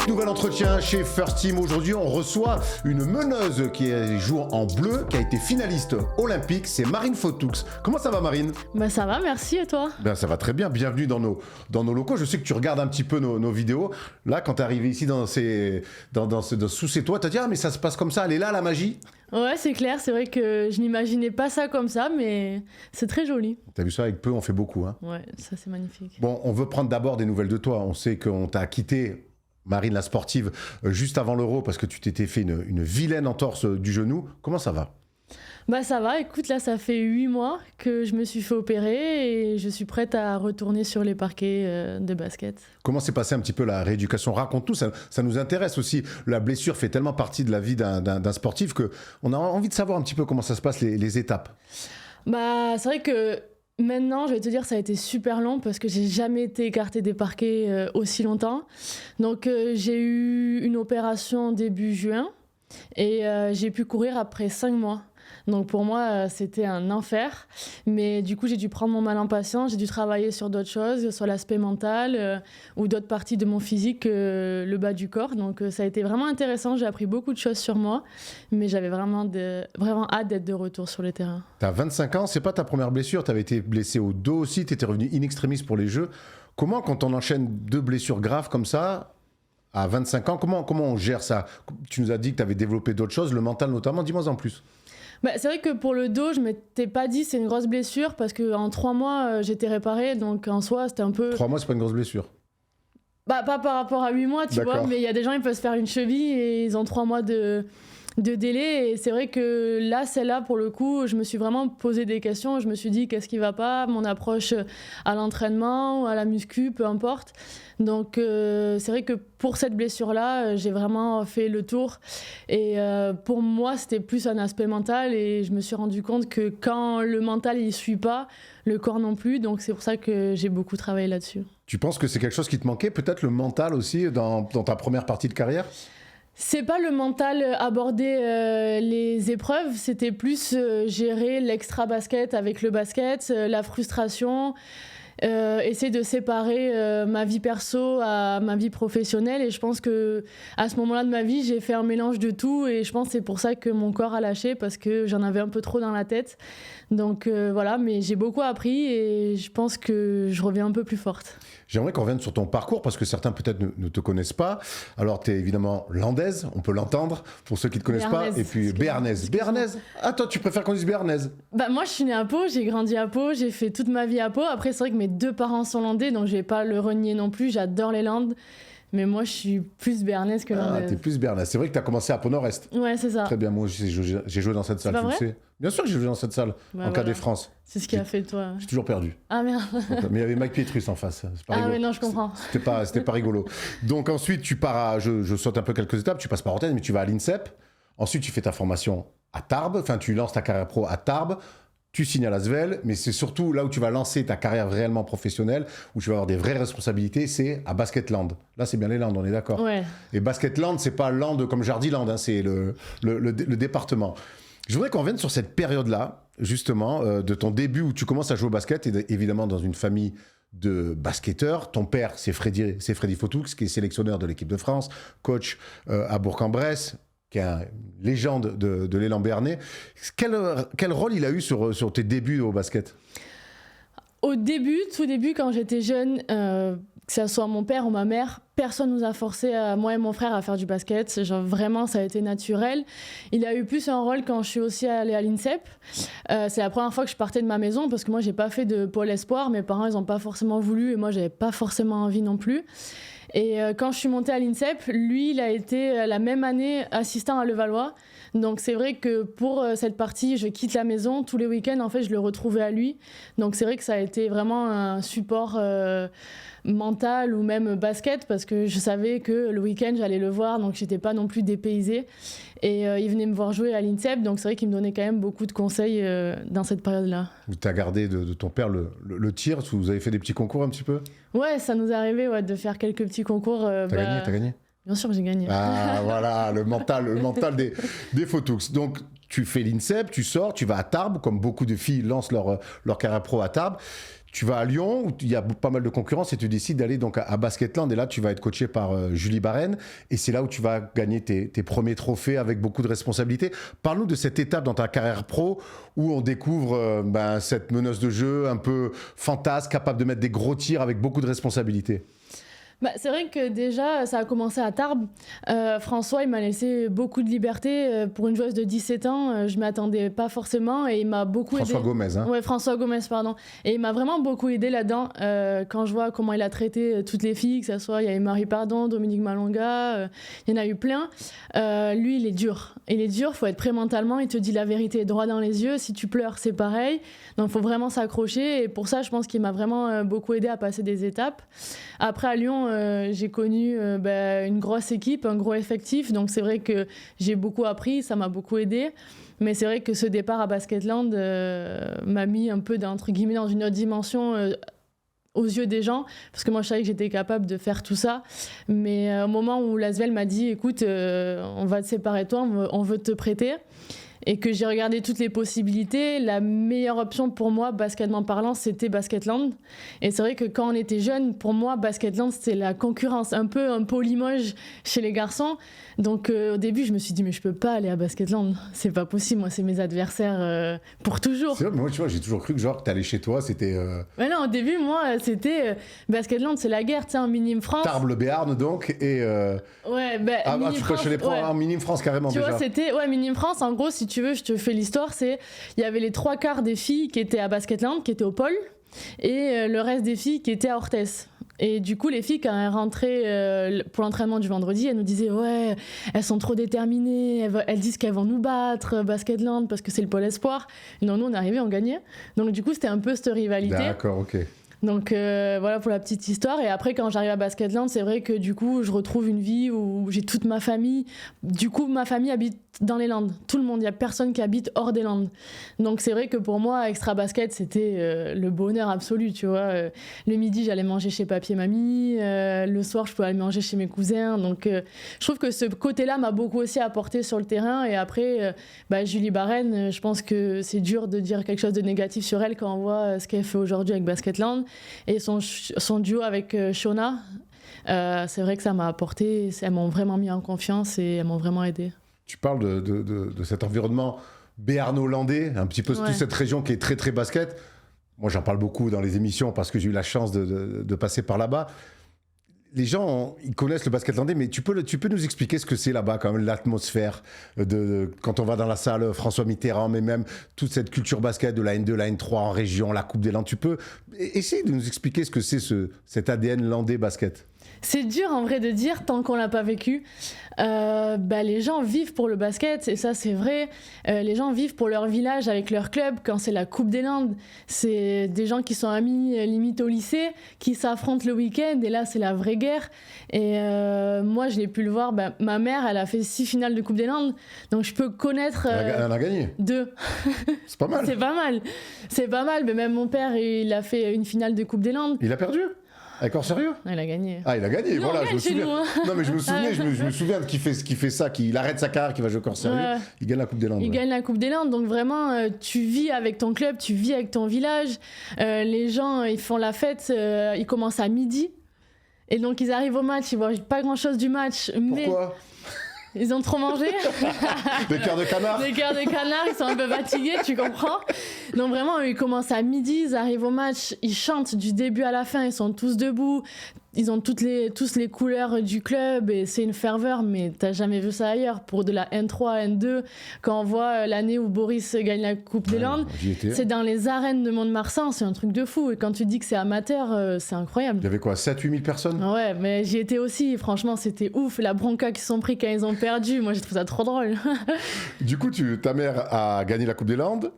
Nouvel entretien chez First Team. Aujourd'hui, on reçoit une meneuse qui joue en bleu, qui a été finaliste olympique. C'est Marine Fotoux. Comment ça va, Marine ? Ça va, merci. Et toi ? Ça va très bien. Bienvenue dans nos locaux. Je sais que tu regardes un petit peu nos vidéos. Là, quand tu es arrivé ici sous ces toits, tu as dit « Ah, mais ça se passe comme ça. Elle est là, la magie ?» Ouais, c'est clair. C'est vrai que je n'imaginais pas ça comme ça, mais c'est très joli. T'as vu ça, avec peu, on fait beaucoup. Hein. Ouais, ça, c'est magnifique. Bon, on veut prendre d'abord des nouvelles de toi. On sait qu'on t'a quitté, Marine la sportive, juste avant l'Euro, parce que tu t'étais fait une vilaine entorse du genou. Comment ça va ? Ça va, écoute, là ça fait 8 mois que je me suis fait opérer et je suis prête à retourner sur les parquets de basket. Comment s'est passée un petit peu la rééducation ? Raconte-nous, ça nous intéresse aussi. La blessure fait tellement partie de la vie d'un sportif qu'on a envie de savoir un petit peu comment ça se passe, les étapes. C'est vrai que maintenant, je vais te dire, ça a été super long parce que j'ai jamais été écartée des parquets aussi longtemps. Donc j'ai eu une opération début juin et j'ai pu courir après 5 mois. Donc pour moi, c'était un enfer. Mais du coup, j'ai dû prendre mon mal en patience. J'ai dû travailler sur d'autres choses, sur l'aspect mental ou d'autres parties de mon physique, le bas du corps. Donc ça a été vraiment intéressant. J'ai appris beaucoup de choses sur moi. Mais j'avais vraiment hâte d'être de retour sur le terrain. Tu as 25 ans, c'est pas ta première blessure. Tu avais été blessé au dos aussi. Tu étais revenu in extremis pour les Jeux. Comment, quand on enchaîne 2 blessures graves comme ça, à 25 ans, comment on gère ça ? Tu nous as dit que tu avais développé d'autres choses, le mental notamment. Dis-moi en plus. C'est vrai que pour le dos, je m'étais pas dit c'est une grosse blessure parce qu'en 3 mois, j'étais réparée. Donc en soi, c'était un peu... 3 mois, c'est pas une grosse blessure. Pas par rapport à 8 mois, tu vois. Mais il y a des gens, ils peuvent se faire une cheville et ils ont 3 mois de délai. Et c'est vrai que là, celle-là, pour le coup, je me suis vraiment posé des questions. Je me suis dit, qu'est-ce qui va pas ? Mon approche à l'entraînement, à la muscu, peu importe. Donc, c'est vrai que pour cette blessure-là, j'ai vraiment fait le tour. Et pour moi, c'était plus un aspect mental. Et je me suis rendu compte que quand le mental, il ne suit pas, le corps non plus. Donc, c'est pour ça que j'ai beaucoup travaillé là-dessus. Tu penses que c'est quelque chose qui te manquait, peut-être le mental aussi, dans ta première partie de carrière ? C'est pas le mental aborder les épreuves, c'était plus gérer l'extra basket avec le basket, la frustration, essayer de séparer ma vie perso à ma vie professionnelle. Et je pense que à ce moment-là de ma vie, j'ai fait un mélange de tout et je pense que c'est pour ça que mon corps a lâché parce que j'en avais un peu trop dans la tête. Donc voilà, mais j'ai beaucoup appris et je pense que je reviens un peu plus forte. J'aimerais qu'on revienne sur ton parcours parce que certains peut-être ne te connaissent pas. Alors tu es évidemment landaise, on peut l'entendre pour ceux qui ne te connaissent pas. Et puis béarnaise. Béarnaise ? Ah toi tu préfères qu'on dise béarnaise ? Moi je suis née à Pau, j'ai grandi à Pau, j'ai fait toute ma vie à Pau. Après c'est vrai que mes 2 parents sont landais donc je vais pas le renier non plus, j'adore les Landes. Mais moi, je suis plus béarnaise que landaise. Ah, t'es plus béarnaise. C'est vrai que t'as commencé à Pau Nord-Est. Ouais, c'est ça. Très bien, moi j'ai joué dans cette salle, tu le sais. Bien sûr que j'ai joué dans cette salle, en cas des France. C'est ce qui a fait toi. J'ai toujours perdu. Ah merde. Mais il y avait Mike Pietrus en face. C'est pas rigolo. Mais non, je comprends. C'était pas rigolo. Donc ensuite, tu pars à... Je saute un peu quelques étapes, tu passes par Orthez, mais tu vas à l'INSEP. Ensuite, tu fais ta formation à Tarbes. Enfin, tu lances ta carrière pro à Tarbes. Tu signes à l'Asvel, mais c'est surtout là où tu vas lancer ta carrière réellement professionnelle, où tu vas avoir des vraies responsabilités, c'est à Basketland. Là, c'est bien les Landes, on est d'accord. Ouais. Et Basketland, c'est pas Land comme Jardiland, hein, c'est le département. Je voudrais qu'on revienne sur cette période-là, justement, de ton début où tu commences à jouer au basket, et évidemment dans une famille de basketteurs. Ton père, c'est Freddy Fotoux, qui est sélectionneur de l'équipe de France, coach à Bourg-en-Bresse, qui est une légende de l'élan béarnais. Quel rôle il a eu sur tes débuts au basket ? Au début, tout début, quand j'étais jeune, que ce soit mon père ou ma mère, personne nous a forcé, moi et mon frère, à faire du basket. Genre, vraiment, ça a été naturel. Il a eu plus un rôle quand je suis aussi allée à l'INSEP. C'est la première fois que je partais de ma maison, parce que moi, j'ai pas fait de pôle espoir. Mes parents, ils ont pas forcément voulu, et moi, j'avais pas forcément envie non plus. Et quand je suis montée à l'INSEP, lui, il a été la même année assistant à Levallois. Donc c'est vrai que pour cette partie, je quitte la maison. Tous les week-ends, en fait, je le retrouvais à lui. Donc c'est vrai que ça a été vraiment un support mental ou même basket, parce que je savais que le week-end, j'allais le voir, donc j'étais pas non plus dépaysée. Et il venait me voir jouer à l'INSEP, donc c'est vrai qu'il me donnait quand même beaucoup de conseils dans cette période-là. Tu as gardé de ton père le tir, vous avez fait des petits concours un petit peu ? Ouais, ça nous est arrivé de faire quelques petits concours. T'as gagné ? Bien sûr que j'ai gagné. Ah voilà, le mental des Fotoux. Donc tu fais l'INSEP, tu sors, tu vas à Tarbes, comme beaucoup de filles lancent leur carrière pro à Tarbes. Tu vas à Lyon, où il y a pas mal de concurrence, et tu décides d'aller donc à Basketland. Et là, tu vas être coaché par Julie Barène. Et c'est là où tu vas gagner tes premiers trophées avec beaucoup de responsabilités. Parle-nous de cette étape dans ta carrière pro où on découvre cette meneuse de jeu un peu fantasque, capable de mettre des gros tirs avec beaucoup de responsabilités. C'est vrai que déjà, ça a commencé à Tarbes. François, il m'a laissé beaucoup de liberté. Pour une joueuse de 17 ans, je ne m'attendais pas forcément et il m'a beaucoup aidé. François Gomez, hein. Ouais, François Gomez, pardon. Et il m'a vraiment beaucoup aidé là-dedans. Quand je vois comment il a traité toutes les filles, que ce soit, il y avait Marie Pardon, Dominique Malonga, il y en a eu plein. Lui, il est dur. Il est dur, il faut être prêt mentalement. Il te dit la vérité droit dans les yeux. Si tu pleures, c'est pareil. Donc, il faut vraiment s'accrocher. Et pour ça, je pense qu'il m'a vraiment beaucoup aidé à passer des étapes. Après, à Lyon, j'ai connu une grosse équipe, un gros effectif. Donc, c'est vrai que j'ai beaucoup appris, ça m'a beaucoup aidé. Mais c'est vrai que ce départ à Basketland m'a mis un peu, entre guillemets, dans une autre dimension aux yeux des gens. Parce que moi, je savais que j'étais capable de faire tout ça. Mais au moment où l'Asvel m'a dit, écoute, on va te séparer de toi, on veut te prêter. Et que j'ai regardé toutes les possibilités, la meilleure option pour moi, baskettement parlant, c'était Basketland. Et c'est vrai que quand on était jeune, pour moi, Basketland, c'était la concurrence, un peu Limoges chez les garçons. Donc au début, je me suis dit, mais je peux pas aller à Basketland, c'est pas possible, moi, c'est mes adversaires pour toujours. C'est vrai, mais moi, tu vois, j'ai toujours cru que genre, t'allais chez toi, c'était... Mais non, au début, moi, c'était Basketland, c'est la guerre, tu sais, en Minime France. Tarbes, le Béarn, donc, et... Ouais, tu coches les pros en Minime France, carrément, tu déjà. Tu vois, c'était... Ouais, Minime France, en gros, si tu veux, je te fais l'histoire, il y avait les 3/4 des filles qui étaient à Basketland, qui étaient au pôle, et le reste des filles qui étaient à Orthès. Et du coup, les filles, quand elles rentraient pour l'entraînement du vendredi, elles nous disaient « Ouais, elles sont trop déterminées, elles disent qu'elles vont nous battre, Basketland, parce que c'est le pôle espoir. » Non, nous, on arrivait, on gagnait. Donc du coup, c'était un peu cette rivalité. D'accord, ok. Donc voilà pour la petite histoire. Et après, quand j'arrive à Basketland, c'est vrai que du coup, je retrouve une vie où j'ai toute ma famille. Du coup, ma famille habite dans les Landes. Tout le monde, il n'y a personne qui habite hors des Landes. Donc c'est vrai que pour moi, Extra Basket, c'était le bonheur absolu, tu vois. Le midi, j'allais manger chez papy et mamie. Le soir, je pouvais aller manger chez mes cousins. Donc je trouve que ce côté-là m'a beaucoup aussi apporté sur le terrain. Et après, Julie Barène, je pense que c'est dur de dire quelque chose de négatif sur elle quand on voit ce qu'elle fait aujourd'hui avec Basketland. Et son duo avec Shona, c'est vrai que ça m'a apporté, elles m'ont vraiment mis en confiance et elles m'ont vraiment aidé. Tu parles de cet environnement béarno-landais, un petit peu toute cette région qui est très très basket. Moi j'en parle beaucoup dans les émissions parce que j'ai eu la chance de passer par là-bas. Les gens, ils connaissent le basket landais, mais tu peux nous expliquer ce que c'est là-bas, quand même, l'atmosphère quand on va dans la salle François Mitterrand, mais même toute cette culture basket de la N2, la N3 en région, la Coupe des Landes. Tu peux essayer de nous expliquer ce que c'est cet ADN landais basket. C'est dur en vrai de dire tant qu'on l'a pas vécu. Les gens vivent pour le basket et ça c'est vrai. Les gens vivent pour leur village avec leur club. Quand c'est la Coupe des Landes, c'est des gens qui sont amis limite au lycée, qui s'affrontent le week-end et là c'est la vraie guerre. Et moi je l'ai pu le voir. Ma mère elle a fait 6 finales de Coupe des Landes, donc je peux connaître. Elle en a gagné 2. C'est pas mal. C'est pas mal. Mais même mon père il a fait une finale de Coupe des Landes. Il a perdu? D'accord, sérieux? Il a gagné. Ah, il a gagné, voilà, je me souviens. Nous, hein. Non, mais je me souviens qu'il fait ça, qu'il arrête sa carrière, qu'il va jouer au corps sérieux. Ouais. Il gagne la Coupe des Landes. Il gagne la Coupe des Landes, donc vraiment, tu vis avec ton club, tu vis avec ton village. Les gens, ils font la fête, ils commencent à midi. Et donc, ils arrivent au match, ils voient pas grand-chose du match. Pourquoi? Ils ont trop mangé. Des cœurs de canard. Des cœurs de canard, ils sont un peu fatigués, tu comprends. Donc vraiment, ils commencent à midi, ils arrivent au match, ils chantent du début à la fin, ils sont tous debout. Ils ont tous les couleurs du club et c'est une ferveur, mais t'as jamais vu ça ailleurs. Pour de la N3, N2, quand on voit l'année où Boris gagne la Coupe des Landes, c'est dans les arènes de Mont-de-Marsan, c'est un truc de fou. Et quand tu dis que c'est amateur, c'est incroyable. Il y avait quoi, 7-8 000 personnes? Ouais, mais j'y étais aussi, franchement, c'était ouf. La bronca qu'ils sont pris quand ils ont perdu, moi j'ai trouvé ça trop drôle. Du coup, ta mère a gagné la Coupe des Landes.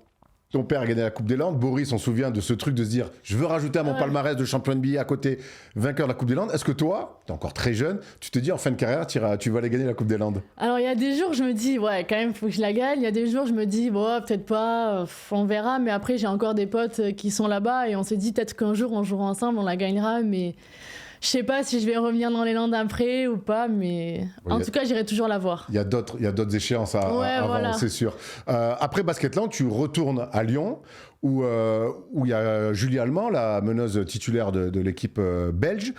Ton père a gagné la Coupe des Landes. Boris, on se souvient de ce truc de se dire je veux rajouter à mon palmarès de champion NBA à côté vainqueur de la Coupe des Landes. Est-ce que toi, t'es encore très jeune, tu te dis en fin de carrière, tu vas aller gagner la Coupe des Landes? Alors il y a des jours je me dis ouais quand même faut que je la gagne. Il y a des jours je me dis bon peut-être pas, on verra. Mais après j'ai encore des potes qui sont là-bas et on s'est dit peut-être qu'un jour on jouera ensemble, on la gagnera. Mais Je sais pas si je vais revenir dans les Landes après ou pas, mais en tout cas, j'irai toujours la voir. Il y a d'autres échéances avant, voilà. C'est sûr. Après Basketland, tu retournes à Lyon, où il y a Julie Allemand, la meneuse titulaire de l'équipe belge.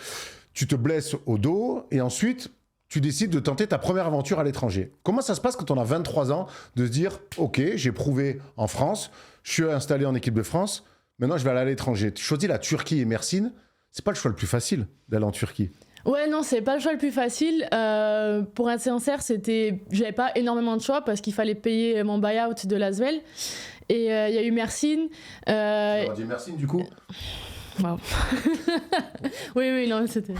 Tu te blesses au dos et ensuite, tu décides de tenter ta première aventure à l'étranger. Comment ça se passe quand on a 23 ans, de se dire « Ok, j'ai prouvé en France, je suis installé en équipe de France, maintenant je vais aller à l'étranger ». Tu choisis la Turquie et Mersin, c'est pas le choix le plus facile d'aller en Turquie. Ouais, non, c'est pas le choix le plus facile. Pour être sincère, j'avais pas énormément de choix parce qu'il fallait payer mon buy-out de l'Asvel. Et il y a eu Mersin. Tu aurais dit Mersin du coup? Wow. oui, non, c'était...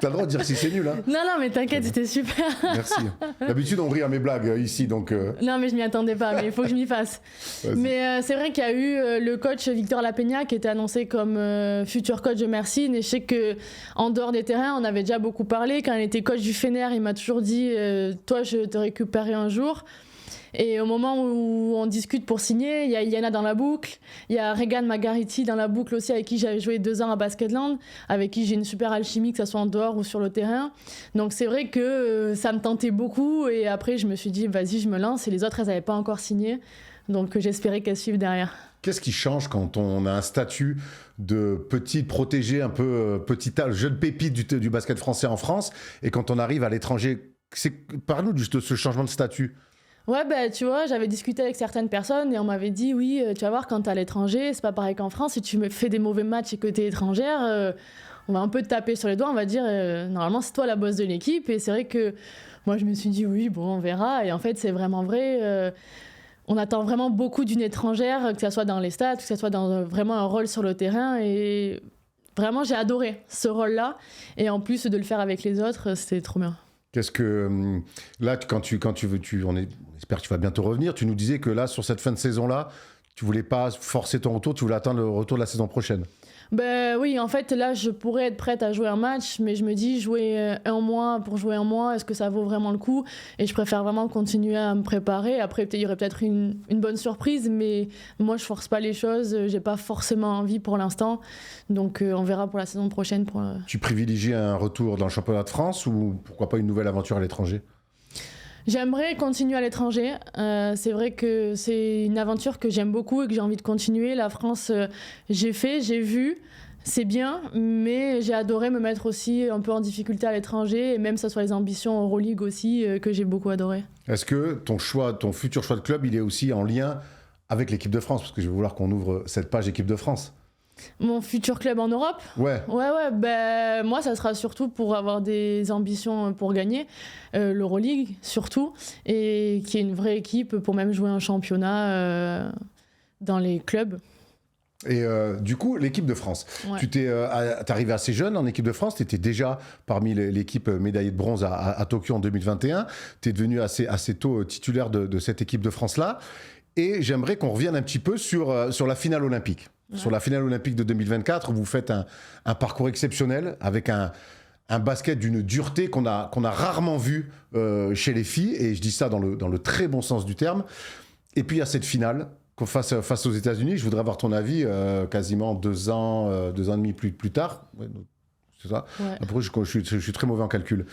T'as le droit de dire si c'est nul, hein. Non, mais t'inquiète, c'était super. Merci. D'habitude, on rit à mes blagues ici, donc... Non, mais je m'y attendais pas, mais il faut que je m'y fasse. Vas-y. Mais c'est vrai qu'il y a eu le coach Victor Lapeña qui était annoncé comme futur coach de Mersin. Et je sais qu'en dehors des terrains, on avait déjà beaucoup parlé. Quand il était coach du Fener, il m'a toujours dit « Toi, je te récupérerai un jour ». Et au moment où on discute pour signer, il y a Yana dans la boucle, il y a Regan Margariti dans la boucle aussi, avec qui j'avais joué 2 ans à Basketland, avec qui j'ai une super alchimie, que ce soit en dehors ou sur le terrain. Donc c'est vrai que ça me tentait beaucoup. Et après, je me suis dit, vas-y, je me lance. Et les autres, elles n'avaient pas encore signé. Donc j'espérais qu'elles suivent derrière. Qu'est-ce qui change quand on a un statut de petit protégé, un peu jeune pépite du basket français en France, et quand on arrive à l'étranger? Parle-nous juste de ce changement de statut. Ouais, tu vois, j'avais discuté avec certaines personnes et on m'avait dit, oui, tu vas voir, quand t'es à l'étranger, c'est pas pareil qu'en France. Si tu me fais des mauvais matchs et que t'es étrangère, on va un peu te taper sur les doigts, on va dire, normalement, c'est toi la boss de l'équipe. Et c'est vrai que moi, je me suis dit, oui, bon, on verra. Et en fait, c'est vraiment vrai. On attend vraiment beaucoup d'une étrangère, que ça soit dans les stats, que ça soit dans vraiment un rôle sur le terrain. Et vraiment, j'ai adoré ce rôle-là. Et en plus de le faire avec les autres, c'était trop bien. Qu'est-ce que là, quand tu veux, on espère que tu vas bientôt revenir. Tu nous disais que là, sur cette fin de saison-là, tu voulais pas forcer ton retour, tu voulais attendre le retour de la saison prochaine. Oui, en fait, là, je pourrais être prête à jouer un match, mais je me dis, jouer un mois pour jouer un mois, est-ce que ça vaut vraiment le coup? Et je préfère vraiment continuer à me préparer. Après, il y aurait peut-être une bonne surprise, mais moi, je force pas les choses. J'ai pas forcément envie pour l'instant. Donc, on verra pour la saison prochaine. Tu privilégies un retour dans le championnat de France ou pourquoi pas une nouvelle aventure à l'étranger? J'aimerais continuer à l'étranger. C'est vrai que c'est une aventure que j'aime beaucoup et que j'ai envie de continuer. La France, j'ai vu, c'est bien, mais j'ai adoré me mettre aussi un peu en difficulté à l'étranger, et même ça soit les ambitions Euroleague aussi, que j'ai beaucoup adoré. Est-ce que ton futur choix de club, il est aussi en lien avec l'équipe de France? Parce que je vais vouloir qu'on ouvre cette page équipe de France. Mon futur club en Europe? Ouais. Moi, ça sera surtout pour avoir des ambitions pour gagner l'Euroleague, surtout, et qu'il y ait une vraie équipe pour même jouer un championnat dans les clubs. Et du coup, l'équipe de France, ouais. Tu t'es arrivé assez jeune en équipe de France, tu étais déjà parmi l'équipe médaillée de bronze à Tokyo en 2021, tu es devenu assez tôt titulaire de cette équipe de France-là, et j'aimerais qu'on revienne un petit peu sur la finale olympique. Ouais. Sur la finale olympique de 2024, où vous faites un parcours exceptionnel avec un basket d'une dureté qu'on a rarement vu chez les filles, et je dis ça dans le très bon sens du terme. Et puis il y a cette finale face aux États-Unis. Je voudrais avoir ton avis quasiment 2 ans et demi plus tard. Ouais, c'est ça. Ouais. Après, je suis très mauvais en calcul.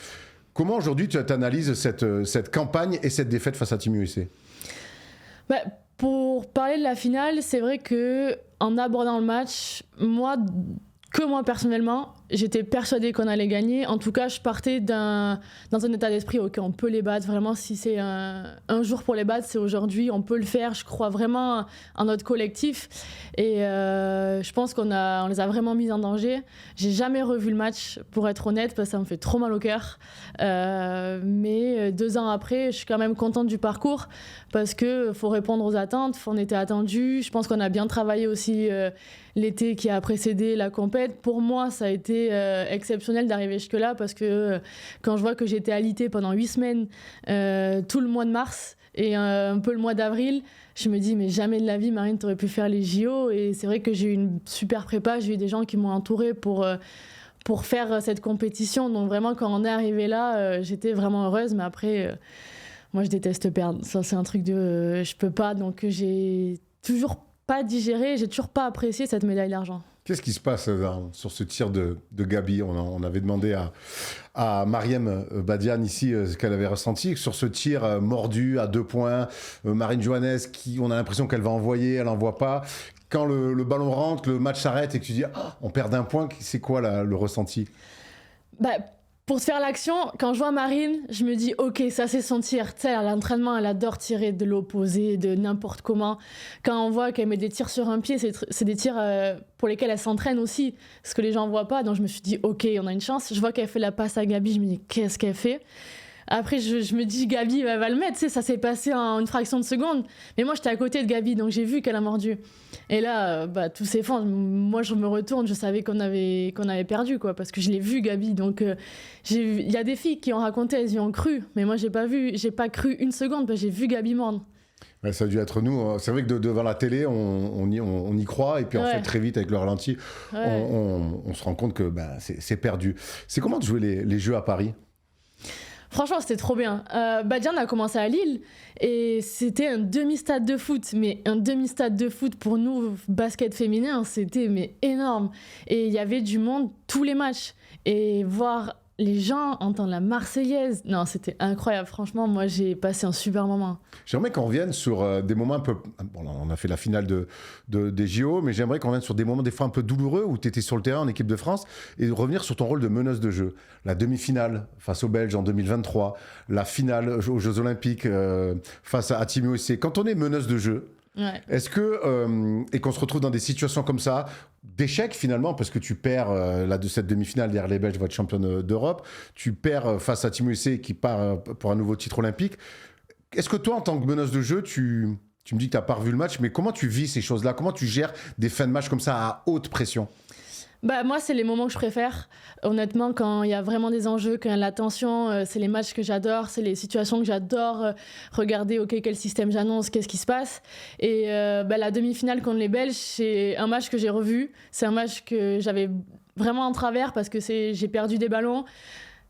Comment aujourd'hui tu analyses cette campagne et cette défaite face à Team USA? Pour parler de la finale, c'est vrai que en abordant le match, moi personnellement, j'étais persuadée qu'on allait gagner. En tout cas, je partais dans un état d'esprit, ok, on peut les battre. Vraiment, si c'est un jour pour les battre, c'est aujourd'hui. On peut le faire. Je crois vraiment en notre collectif. Et je pense qu'on les a vraiment mis en danger. J'ai jamais revu le match, pour être honnête, parce que ça me fait trop mal au cœur. Mais 2 ans après, je suis quand même contente du parcours, parce qu'il faut répondre aux attentes. On était attendus. Je pense qu'on a bien travaillé aussi l'été qui a précédé la compète. Pour moi, ça a été exceptionnel d'arriver jusque-là, parce que quand je vois que j'étais alitée pendant 8 semaines, tout le mois de mars et un peu le mois d'avril, je me dis, mais jamais de la vie, Marine, t'aurais pu faire les JO. Et c'est vrai que j'ai eu une super prépa, j'ai eu des gens qui m'ont entourée pour faire cette compétition. Donc vraiment, quand on est arrivé là, j'étais vraiment heureuse. Mais après, moi, je déteste perdre. Ça, c'est un truc je peux pas. Donc j'ai toujours pas digéré, j'ai toujours pas apprécié cette médaille d'argent. Qu'est-ce qui se passe sur ce tir de Gabi? On avait demandé à Mariem Badiane ici ce qu'elle avait ressenti sur ce tir mordu à 2 points. Marine Johannes, on a l'impression qu'elle va envoyer, elle n'envoie pas. Quand le ballon rentre, le match s'arrête et que tu dis on perd d'1 point, c'est quoi le ressenti? Pour se faire l'action, quand je vois Marine, je me dis ok, ça c'est son tir. Tu sais, à l'entraînement, elle adore tirer de l'opposé, de n'importe comment. Quand on voit qu'elle met des tirs sur un pied, c'est des tirs pour lesquels elle s'entraîne aussi, ce que les gens voient pas. Donc je me suis dit ok, on a une chance. Je vois qu'elle fait la passe à Gabi, je me dis qu'est-ce qu'elle fait? Après, je me dis, Gabi elle va le mettre, tu sais, ça s'est passé en une fraction de seconde. Mais moi, j'étais à côté de Gabi, donc j'ai vu qu'elle a mordu. Et là, tout s'effondre. Moi, je me retourne, je savais qu'on avait perdu, quoi, parce que je l'ai vu, Gabi. Donc, il y a des filles qui ont raconté, elles y ont cru. Mais moi, j'ai pas cru une seconde, parce que j'ai vu Gabi mordre. Ouais, ça a dû être nous. C'est vrai que devant la télé, on y croit. Et puis, en fait, très vite, avec le ralenti, on se rend compte que c'est perdu. C'est comment de jouer les Jeux à Paris? Franchement, c'était trop bien. Badiane a commencé à Lille et c'était un demi-stade de foot. Mais un demi-stade de foot pour nous, basket féminin, c'était énorme. Et il y avait du monde tous les matchs. Et voir les gens entendre la Marseillaise, non, c'était incroyable. Franchement, moi, j'ai passé un super moment. J'aimerais qu'on revienne sur des moments un peu... Bon, on a fait la finale des JO, mais j'aimerais qu'on revienne sur des moments des fois un peu douloureux où tu étais sur le terrain en équipe de France et revenir sur ton rôle de meneuse de jeu. La demi-finale face aux Belges en 2023, la finale aux Jeux Olympiques face à Team USA. Quand on est meneuse de jeu, est-ce que, et qu'on se retrouve dans des situations comme ça, d'échec finalement, parce que tu perds cette demi-finale derrière les Belges, votre championne d'Europe, tu perds face à Team USA qui part pour un nouveau titre olympique. Est-ce que toi, en tant que meneuse de jeu, tu me dis que tu n'as pas revu le match, mais comment tu vis ces choses-là? Comment tu gères des fins de match comme ça à haute pression? Moi, c'est les moments que je préfère. Honnêtement, quand il y a vraiment des enjeux, quand il y a de la tension, c'est les matchs que j'adore, c'est les situations que j'adore. Regarder, ok, quel système j'annonce, qu'est-ce qui se passe. Et la demi-finale contre les Belges, c'est un match que j'ai revu. C'est un match que j'avais vraiment en travers parce que j'ai perdu des ballons.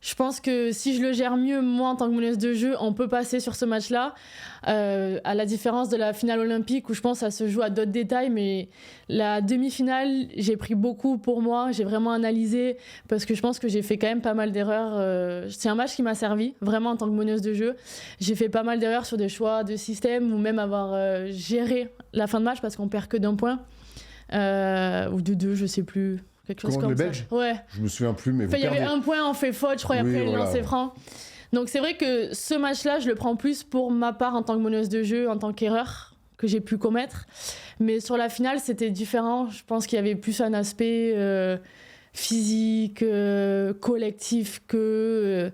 Je pense que si je le gère mieux, moi, en tant que meneuse de jeu, on peut passer sur ce match-là. À la différence de la finale olympique, où je pense que ça se joue à d'autres détails. Mais la demi-finale, j'ai pris beaucoup pour moi. J'ai vraiment analysé, parce que je pense que j'ai fait quand même pas mal d'erreurs. C'est un match qui m'a servi, vraiment, en tant que meneuse de jeu. J'ai fait pas mal d'erreurs sur des choix de système, ou même avoir géré la fin de match, parce qu'on perd que d'1 point. Ou de 2, je sais plus. Quelque chose comme les ça. Belges? Ouais. Je me souviens plus, mais il y avait 1 point, on fait faute, je crois, et après, le lancer franc. Donc, c'est vrai que ce match-là, je le prends plus pour ma part en tant que meneuse de jeu, en tant qu'erreur que j'ai pu commettre. Mais sur la finale, c'était différent. Je pense qu'il y avait plus un aspect physique, collectif que...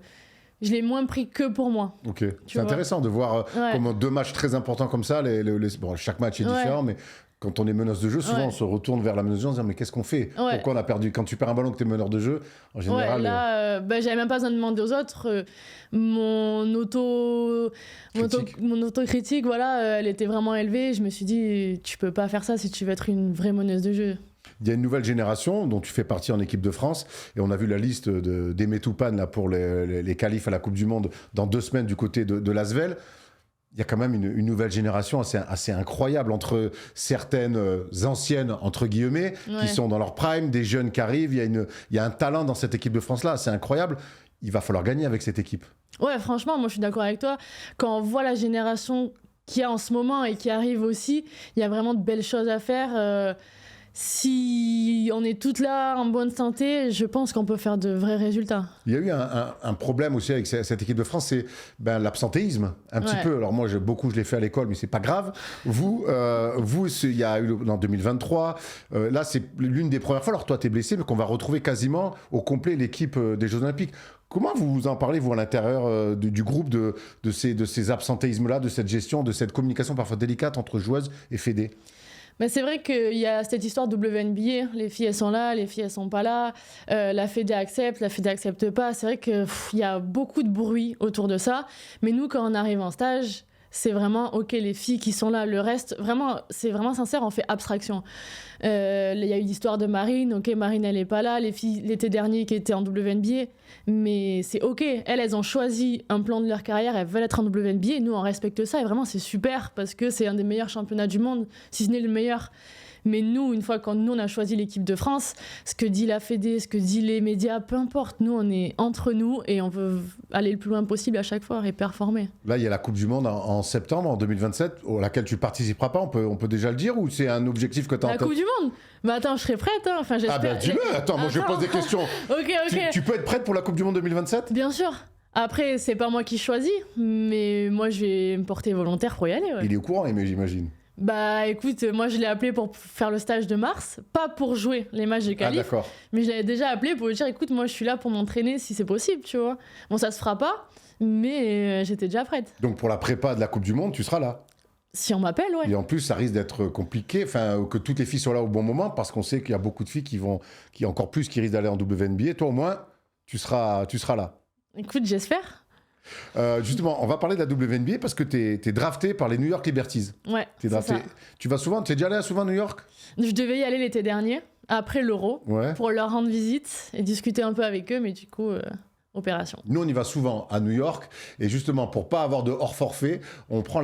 je l'ai moins pris que pour moi. Ok, c'est intéressant de voir comment 2 matchs très importants comme ça, bon, chaque match est différent, mais quand on est meneuse de jeu, souvent on se retourne vers la meneuse de jeu en disant mais qu'est-ce qu'on fait? Pourquoi on a perdu? Quand tu perds un ballon que tu es meneur de jeu, en général... là, j'avais même pas besoin de demander aux autres. Mon autocritique, elle était vraiment élevée. Je me suis dit, tu peux pas faire ça si tu veux être une vraie meneuse de jeu. Il y a une nouvelle génération dont tu fais partie en équipe de France et on a vu la liste d'Aimé Toupane là, pour les qualifs à la Coupe du Monde dans 2 semaines du côté de l'Asvel. Il y a quand même une nouvelle génération assez incroyable entre certaines anciennes, entre guillemets, qui sont dans leur prime, des jeunes qui arrivent. Il y a un talent dans cette équipe de France-là, c'est incroyable. Il va falloir gagner avec cette équipe. Ouais, franchement, moi je suis d'accord avec toi. Quand on voit la génération qu'il y a en ce moment et qui arrive aussi, il y a vraiment de belles choses à faire. Si on est toutes là en bonne santé, je pense qu'on peut faire de vrais résultats. Il y a eu un problème aussi avec cette équipe de France, c'est l'absentéisme, un petit peu. Alors moi, je l'ai fait à l'école, mais c'est pas grave. Vous, il y a eu en 2023, là c'est l'une des premières fois, alors toi t'es blessé, mais qu'on va retrouver quasiment au complet l'équipe des Jeux Olympiques. Comment vous en parlez, vous, à l'intérieur du groupe de ces absentéismes-là, de cette gestion, de cette communication parfois délicate entre joueuses et fédés? C'est vrai qu'il y a cette histoire WNBA, les filles elles sont là, les filles elles sont pas là, la fédé accepte pas. C'est vrai qu'il y a beaucoup de bruit autour de ça, mais nous quand on arrive en stage, c'est vraiment ok, les filles qui sont là, le reste, vraiment, c'est vraiment sincère, on fait abstraction. Il y a eu l'histoire de Marine, ok, Marine elle est pas là, les filles l'été dernier qui étaient en WNBA, mais c'est ok, elles ont choisi un plan de leur carrière, elles veulent être en WNBA, nous on respecte ça et vraiment c'est super parce que c'est un des meilleurs championnats du monde, si ce n'est le meilleur. Mais nous, une fois qu'on a choisi l'équipe de France, ce que dit la Fédé, ce que dit les médias, peu importe, nous on est entre nous et on veut aller le plus loin possible à chaque fois et performer. Là, il y a la Coupe du Monde en septembre, en 2027, à laquelle tu participeras pas, on peut déjà le dire, ou c'est un objectif que tu as en tête? La Coupe du Monde? Mais attends, je serai prête, hein. Enfin, j'espère. Ah ben dis-le, attends, moi je pose des questions. Ok. Tu peux être prête pour la Coupe du Monde 2027? Bien sûr. Après, c'est pas moi qui choisis, mais moi je vais me porter volontaire pour y aller. Ouais. Il est au courant, j'imagine. Bah écoute, moi je l'ai appelé pour faire le stage de mars, pas pour jouer les matchs de qualif, d'accord. mais je l'avais déjà appelé pour lui dire écoute, moi je suis là pour m'entraîner si c'est possible, tu vois. Bon, ça se fera pas, mais j'étais déjà prête. Donc pour la prépa de la Coupe du Monde, tu seras là? Si on m'appelle, ouais. Et en plus, ça risque d'être compliqué, que toutes les filles soient là au bon moment, parce qu'on sait qu'il y a beaucoup de filles qui encore plus, qui risquent d'aller en WNBA. Toi au moins, tu seras là. Écoute, j'espère. Justement, on va parler de la WNBA parce que t'es drafté par les New York Liberties. Ouais, t'es drafté. ça. Tu vas souvent? T'es déjà allé souvent à New York? Je devais y aller l'été dernier, après l'Euro, Ouais. pour leur rendre visite et discuter un peu avec eux, mais du coup, opération. Nous, on y va souvent à New York, et justement, pour pas avoir de hors-forfait, on prend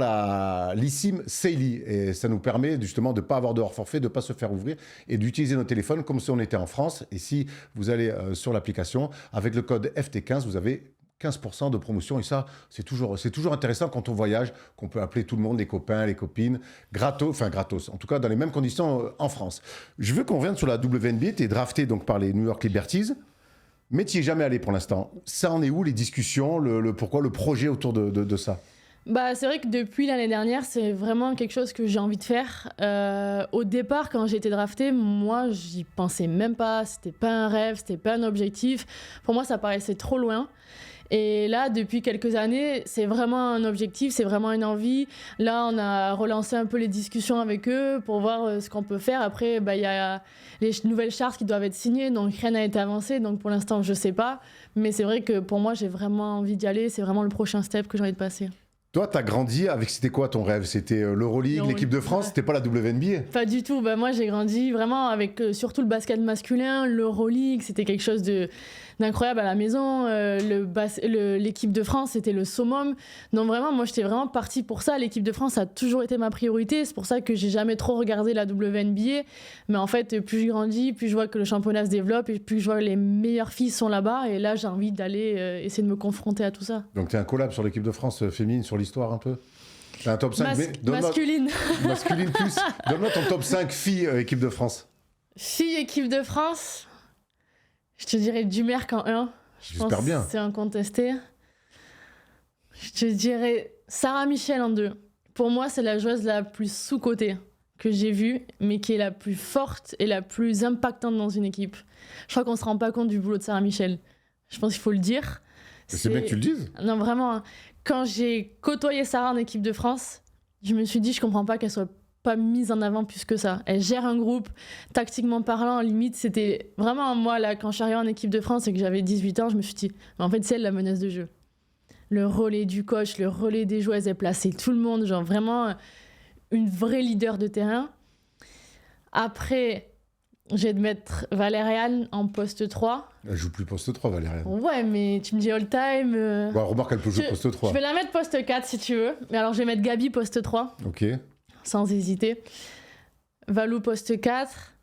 l'eSIM Saily, et ça nous permet justement de pas avoir de hors-forfait, de pas se faire ouvrir, et d'utiliser nos téléphones comme si on était en France. Et si vous allez sur l'application, avec le code FT15, vous avez 15% de promotion, et ça, c'est toujours intéressant quand on voyage, qu'on peut appeler tout le monde, les copains, les copines, gratos, en tout cas dans les mêmes conditions en France. Je veux qu'on revienne sur la WNBA. Tu es drafté donc par les New York Liberties, mais tu n'y es jamais allé pour l'instant. Ça en est où, les discussions, pourquoi, le projet autour de ça? Bah, c'est vrai que depuis l'année dernière, c'est vraiment quelque chose que j'ai envie de faire. Au départ, quand j'ai été draftée, moi, j'y pensais même pas. C'était pas un rêve, c'était pas un objectif. Pour moi, ça paraissait trop loin. Et là, depuis quelques années, c'est vraiment un objectif, c'est vraiment une envie. Là, on a relancé un peu les discussions avec eux pour voir ce qu'on peut faire. Après, bah, y a les nouvelles chartes qui doivent être signées, donc rien n'a été avancé. Donc pour l'instant, je sais pas. Mais c'est vrai que pour moi, j'ai vraiment envie d'y aller. C'est vraiment le prochain step que j'ai envie de passer. Toi, t'as grandi avec, c'était quoi ton rêve? C'était l'Euroleague, l'équipe de France, c'était pas la WNBA? Pas du tout. Bah, moi, j'ai grandi vraiment avec surtout le basket masculin, l'Euroleague, c'était quelque chose d'incroyable à la maison. L'équipe de France, c'était le summum. Donc vraiment, moi, j'étais vraiment partie pour ça. L'équipe de France a toujours été ma priorité. C'est pour ça que j'ai jamais trop regardé la WNBA. Mais en fait, plus je grandis, plus je vois que le championnat se développe et plus je vois que les meilleures filles sont là-bas. Et là, j'ai envie d'aller essayer de me confronter à tout ça. Donc, t'es un collab sur l'équipe de France féminine, sur l'histoire un peu? T'as un top 5 masculine. Masculine plus. Donne-moi ton top 5 filles équipe de France. Filles équipe de France, je te dirais Dumerc en 1. J'espère bien. C'est incontesté. Je te dirais Sarah Michel en 2. Pour moi, c'est la joueuse la plus sous-cotée que j'ai vue, mais qui est la plus forte et la plus impactante dans une équipe. Je crois qu'on se rend pas compte du boulot de Sarah Michel. Je pense qu'il faut le dire. C'est bien que tu le dises. Non, vraiment. Quand j'ai côtoyé Sarah en équipe de France, je me suis dit, je comprends pas qu'elle soit pas mise en avant plus que ça. Elle gère un groupe, tactiquement parlant, limite, c'était vraiment moi, là, quand je suis arrivée en équipe de France et que j'avais 18 ans, je me suis dit, en fait, c'est elle la menace de jeu. Le relais du coach, le relais des joueuses, elle plaçait tout le monde, genre vraiment une vraie leader de terrain. Après, je vais te mettre Valériane en poste 3. Elle joue plus poste 3, Valériane. Ouais, mais tu me dis all-time. Ouais, remarque, elle peut jouer poste 3. Je vais la mettre poste 4 si tu veux. Mais alors, je vais mettre Gabi poste 3. Ok. Sans hésiter. Valou poste 4.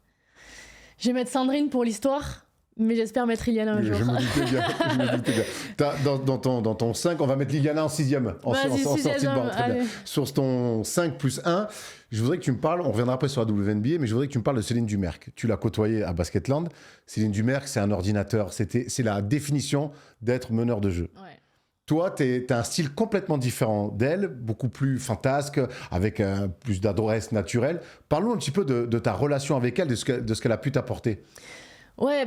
Je vais mettre Sandrine pour l'histoire. Mais j'espère mettre Iliana un jour. Je me doutais bien. Dans ton 5, on va mettre Liliana en 6e. En sortie de banc. Très bien. Sur ton 5 plus 1, je voudrais que tu me parles, on reviendra après sur la WNBA, mais je voudrais que tu me parles de Céline Dumerc. Tu l'as côtoyée à Basketland. Céline Dumerc, c'est un ordinateur. C'est la définition d'être meneur de jeu. Ouais. Toi, t'as un style complètement différent d'elle, beaucoup plus fantasque, avec plus d'adresse naturelle. Parlons un petit peu de ta relation avec elle, de ce qu'elle a pu t'apporter. Ouais,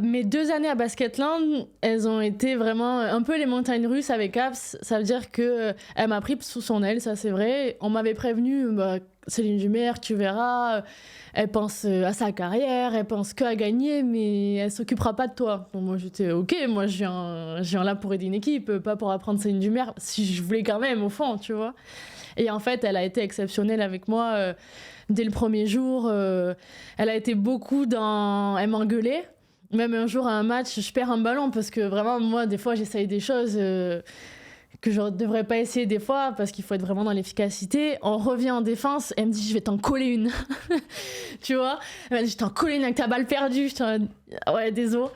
mes 2 années à Basketland, elles ont été vraiment un peu les montagnes russes avec Abs. Ça veut dire qu'elle m'a pris sous son aile, ça c'est vrai. On m'avait prévenu, Céline Dumerc, tu verras, elle pense à sa carrière, elle pense qu'à gagner, mais elle s'occupera pas de toi. Bon, moi j'étais ok, moi je viens là pour aider une équipe, pas pour apprendre Céline Dumerc, si je voulais quand même au fond, tu vois. Et en fait, elle a été exceptionnelle avec moi dès le premier jour. Elle a été beaucoup dans... Elle m'engueulait. Même un jour à un match, je perds un ballon parce que vraiment, moi, des fois, j'essaye des choses. que je devrais pas essayer des fois parce qu'il faut être vraiment dans l'efficacité. On revient en défense, elle me dit je vais t'en coller une. Tu vois, elle m'a dit je t'en coller une avec ta balle perdue. Ouais, désolé.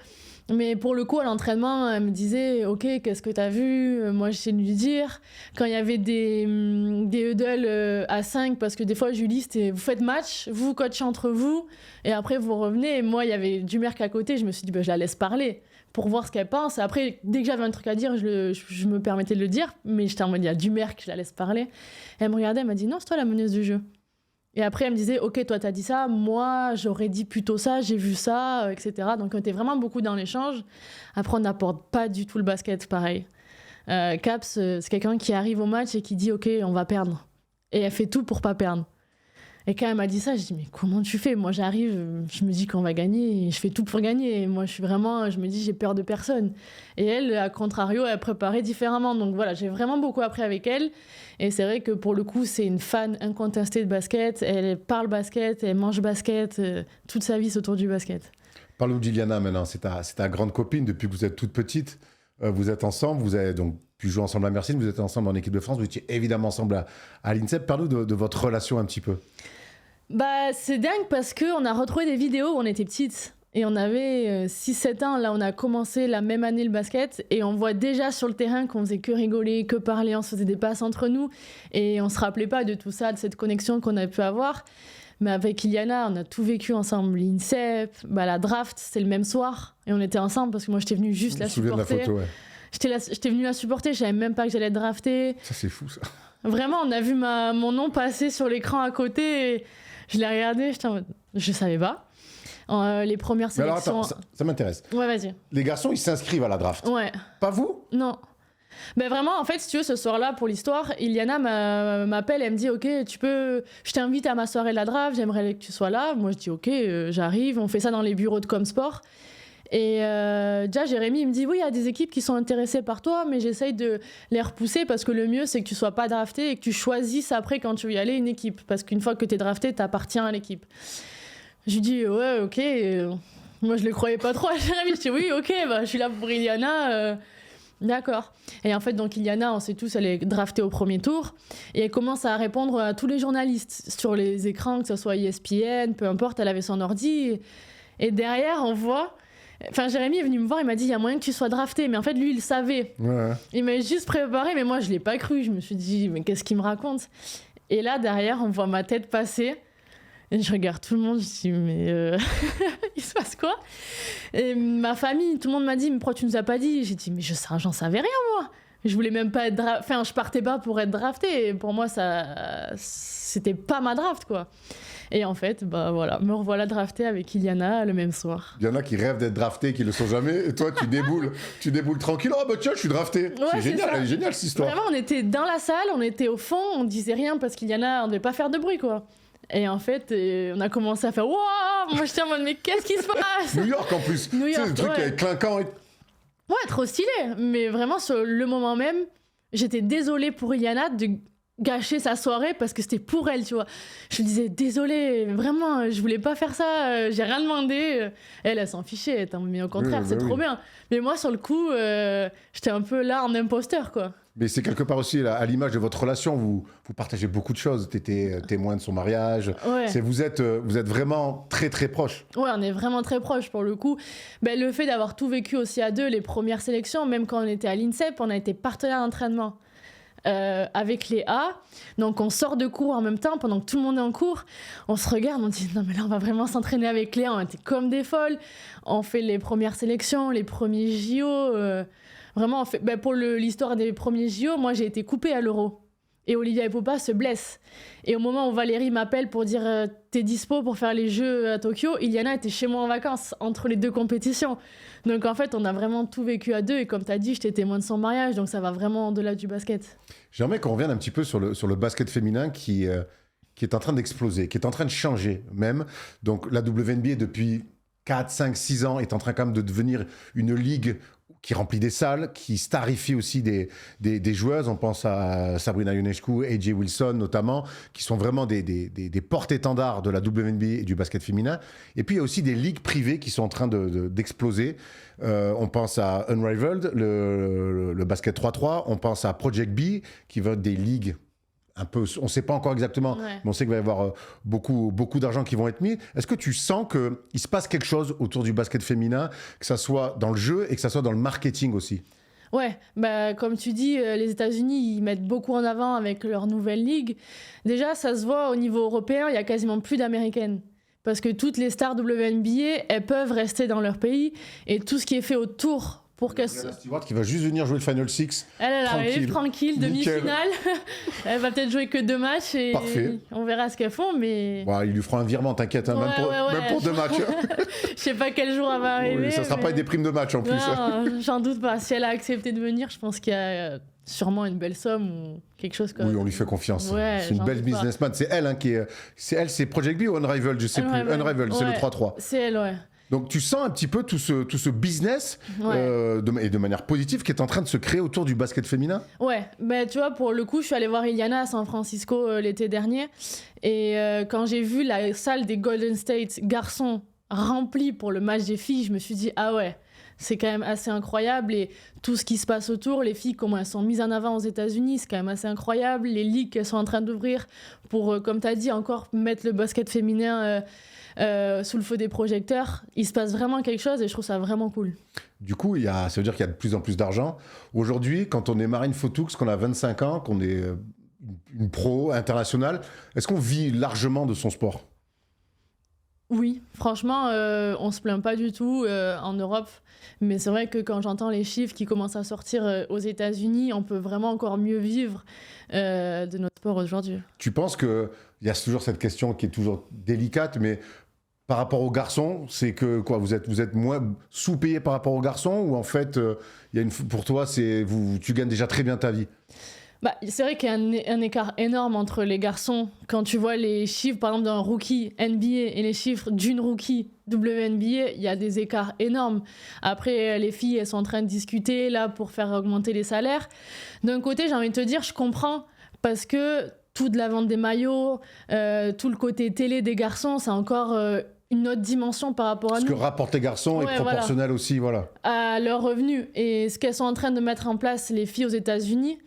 Mais pour le coup, à l'entraînement, elle me disait ok, qu'est-ce que t'as vu? Moi, j'essayais de lui dire. Quand il y avait des huddles à 5, parce que des fois, Julie, c'était vous faites match, vous coachez entre vous, et après vous revenez. Et moi, il y avait Dumerc à côté, je me suis dit je la laisse parler pour voir ce qu'elle pense. Et après, dès que j'avais un truc à dire, je me permettais de le dire, mais j'étais en mode il y a Dumerc, je la laisse parler. Et elle me regardait, elle m'a dit non, c'est toi la meneuse du jeu. Et après, elle me disait, ok, toi, t'as dit ça, moi, j'aurais dit plutôt ça, j'ai vu ça, etc. Donc, on était vraiment beaucoup dans l'échange. Après, on n'apporte pas du tout le basket, pareil. Caps, c'est quelqu'un qui arrive au match et qui dit, ok, on va perdre. Et elle fait tout pour pas perdre. Et quand elle m'a dit ça, je dis, mais comment tu fais? Moi, j'arrive, je me dis qu'on va gagner et je fais tout pour gagner. Et moi, je me dis, j'ai peur de personne. Et elle, à contrario, elle préparait différemment. Donc voilà, j'ai vraiment beaucoup appris avec elle. Et c'est vrai que pour le coup, c'est une fan incontestée de basket. Elle parle basket, elle mange basket. Toute sa vie, c'est autour du basket. Parle-nous d'Iliana maintenant. C'est ta grande copine depuis que vous êtes toute petite. Vous êtes ensemble, vous avez donc pu jouer ensemble à Mersin, vous êtes ensemble en équipe de France, vous étiez évidemment ensemble à l'INSEP. Parle-nous de votre relation un petit peu. Bah, c'est dingue parce qu'on a retrouvé des vidéos où on était petites. Et on avait 6-7 ans, là on a commencé la même année le basket et on voit déjà sur le terrain qu'on faisait que rigoler, que parler, on se faisait des passes entre nous et on se rappelait pas de tout ça, de cette connexion qu'on a pu avoir. Mais avec Iliana, on a tout vécu ensemble, l'INSEP, la draft, c'était le même soir et on était ensemble parce que moi j'étais venue juste la supporter. Je me souviens de la photo, ouais. J'étais venue la supporter, je savais même pas que j'allais être draftée. Ça c'est fou ça. Vraiment, on a vu mon nom passer sur l'écran à côté et je l'ai regardé, je savais pas. Les premières sélections... Mais alors attends, ça m'intéresse. Ouais, vas-y. Les garçons, ils s'inscrivent à la draft. Ouais. Pas vous? Non. Ben vraiment, en fait, si tu veux, ce soir-là, pour l'histoire, Iliana m'appelle, elle me dit, ok, je t'invite à ma soirée de la draft, j'aimerais que tu sois là. Moi, je dis, ok, j'arrive, on fait ça dans les bureaux de Comsport. Et déjà, Jérémy, il me dit, oui, il y a des équipes qui sont intéressées par toi, mais j'essaye de les repousser parce que le mieux, c'est que tu sois pas drafté et que tu choisisses après, quand tu veux y aller, une équipe. Parce qu'une fois que tu es drafté, tu appartiens à l'équipe. Je lui dis, ouais, ok. Moi, je le croyais pas trop à Jérémy. Je dis, oui, ok, je suis là pour Iliana. D'accord. Et en fait, donc, Iliana, on sait tous, elle est draftée au premier tour. Et elle commence à répondre à tous les journalistes sur les écrans, que ce soit ESPN, peu importe, elle avait son ordi. Et derrière, on voit... Enfin, Jérémy est venu me voir, il m'a dit, il y a moyen que tu sois drafté. Mais en fait, lui, il savait. Ouais. Il m'a juste préparé, mais moi, je l'ai pas cru. Je me suis dit, mais qu'est-ce qu'il me raconte? Et là, derrière, on voit ma tête passer. Et je regarde tout le monde, je dis, mais il se passe quoi? Et ma famille, tout le monde m'a dit, mais pourquoi tu nous as pas dit? J'ai dit, mais j'en savais rien, moi. Je voulais même pas être enfin, je partais pas pour être draftée. Et pour moi, c'était pas ma draft, quoi. Et en fait, voilà, me revoilà draftée avec Iliana le même soir. Il y en a qui rêvent d'être draftés, qui le sont jamais. Et toi, tu déboules tranquille. Oh, tiens, je suis drafté. Ouais, c'est génial, elle est géniale, cette histoire. Vraiment, on était dans la salle, on était au fond, on disait rien parce qu'Iliana, on devait pas faire de bruit, quoi. Et en fait, on a commencé à faire waouh! Moi, j'étais en mode, mais qu'est-ce qui se passe? New York en plus. New York, c'est le truc clinquant. Ouais, trop stylé. Mais vraiment, sur le moment même, j'étais désolée pour Iliana de gâcher sa soirée parce que c'était pour elle, tu vois. Je lui disais, désolée, vraiment, je voulais pas faire ça, j'ai rien demandé. Elle s'en fichait, mais au contraire, c'est trop bien. Mais moi, sur le coup, j'étais un peu là en imposteur, quoi. Mais c'est quelque part aussi à l'image de votre relation, vous partagez beaucoup de choses. Tu étais témoin de son mariage. Ouais. Vous êtes vraiment très très proches. Ouais, on est vraiment très proches pour le coup. Le fait d'avoir tout vécu aussi à deux, les premières sélections, même quand on était à l'INSEP, on a été partenaires d'entraînement avec les A. Donc on sort de cours en même temps, pendant que tout le monde est en cours. On se regarde, on dit non mais là on va vraiment s'entraîner avec les A. On était comme des folles. On fait les premières sélections, les premiers JO. Vraiment, pour l'histoire des premiers JO, moi j'ai été coupée à l'Euro. Et Olivia Epopa se blesse. Et au moment où Valérie m'appelle pour dire t'es dispo pour faire les Jeux à Tokyo, Iliana était chez moi en vacances, entre les deux compétitions. Donc en fait, on a vraiment tout vécu à deux. Et comme t'as dit, j'étais témoin de son mariage, donc ça va vraiment au-delà du basket. J'aimerais qu'on revienne un petit peu sur le basket féminin qui est en train d'exploser, qui est en train de changer même. Donc la WNBA, depuis 4, 5, 6 ans, est en train quand même de devenir une ligue qui remplit des salles, qui starifie aussi des joueuses. On pense à Sabrina Ionescu, AJ Wilson notamment, qui sont vraiment des porte-étendards de la WNBA et du basket féminin. Et puis il y a aussi des ligues privées qui sont en train d'exploser. On pense à Unrivaled, le basket 3-3. On pense à Project B, qui va être des ligues un peu, on ne sait pas encore exactement, mais on sait qu'il va y avoir beaucoup d'argent qui vont être mis. Est-ce que tu sens qu'il se passe quelque chose autour du basket féminin, que ça soit dans le jeu et que ça soit dans le marketing aussi? Ouais, bah, comme tu dis, les États-Unis, ils mettent beaucoup en avant avec leur nouvelle ligue. Déjà, ça se voit au niveau européen, il y a quasiment plus d'Américaines. Parce que toutes les stars WNBA, elles peuvent rester dans leur pays. Et tout ce qui est fait autour pour qu'elle... Stewart qui va juste venir jouer le Final Six. Elle arrive tranquille, demi-finale. Elle va peut-être jouer que 2 matchs et parfait. On verra ce qu'elles font, mais... Bon, il lui fera un virement, t'inquiète, hein, même pour 2 matchs. Je sais pas quel jour elle va arriver. Oui, ça sera pas des primes de match en plus. Non, j'en doute pas. Si elle a accepté de venir, je pense qu'il y a sûrement une belle somme ou quelque chose comme ça. Oui, on lui fait confiance. Ouais, c'est une belle businessman. C'est elle qui est... C'est Project B ou Unrivaled, je sais plus. Unrivaled, c'est le 3-3. C'est elle, ouais. Donc tu sens un petit peu tout ce business et de manière positive qui est en train de se créer autour du basket féminin. Ouais, bah, tu vois, pour le coup, je suis allée voir Iliana à San Francisco l'été dernier. Et quand j'ai vu la salle des Golden State garçons remplie pour le match des filles, je me suis dit, ah ouais, c'est quand même assez incroyable. Et tout ce qui se passe autour, les filles, comment elles sont mises en avant aux États-Unis, c'est quand même assez incroyable. Les ligues qu'elles sont en train d'ouvrir pour, comme tu as dit, encore mettre le basket féminin... sous le feu des projecteurs, il se passe vraiment quelque chose et je trouve ça vraiment cool. Du coup, ça veut dire qu'il y a de plus en plus d'argent. Aujourd'hui, quand on est Marine Fotoux, qu'on a 25 ans, qu'on est une pro internationale, est-ce qu'on vit largement de son sport? Oui, franchement, on se plaint pas du tout en Europe. Mais c'est vrai que quand j'entends les chiffres qui commencent à sortir aux États-Unis, on peut vraiment encore mieux vivre de notre sport aujourd'hui. Tu penses qu'il y a toujours cette question qui est toujours délicate, mais par rapport aux garçons, c'est que quoi, vous êtes moins sous-payé par rapport aux garçons ou en fait, pour toi, tu gagnes déjà très bien ta vie? Bah, c'est vrai qu'il y a un écart énorme entre les garçons. Quand tu vois les chiffres, par exemple, d'un rookie NBA et les chiffres d'une rookie WNBA, il y a des écarts énormes. Après, les filles, elles sont en train de discuter là pour faire augmenter les salaires. D'un côté, j'ai envie de te dire, je comprends parce que toute la vente des maillots, tout le côté télé des garçons, c'est encore... une autre dimension par rapport à nous. Ce que rapportent les garçons est proportionnel aussi, voilà. À leurs revenus. Et ce qu'elles sont en train de mettre en place, les filles aux États-Unis,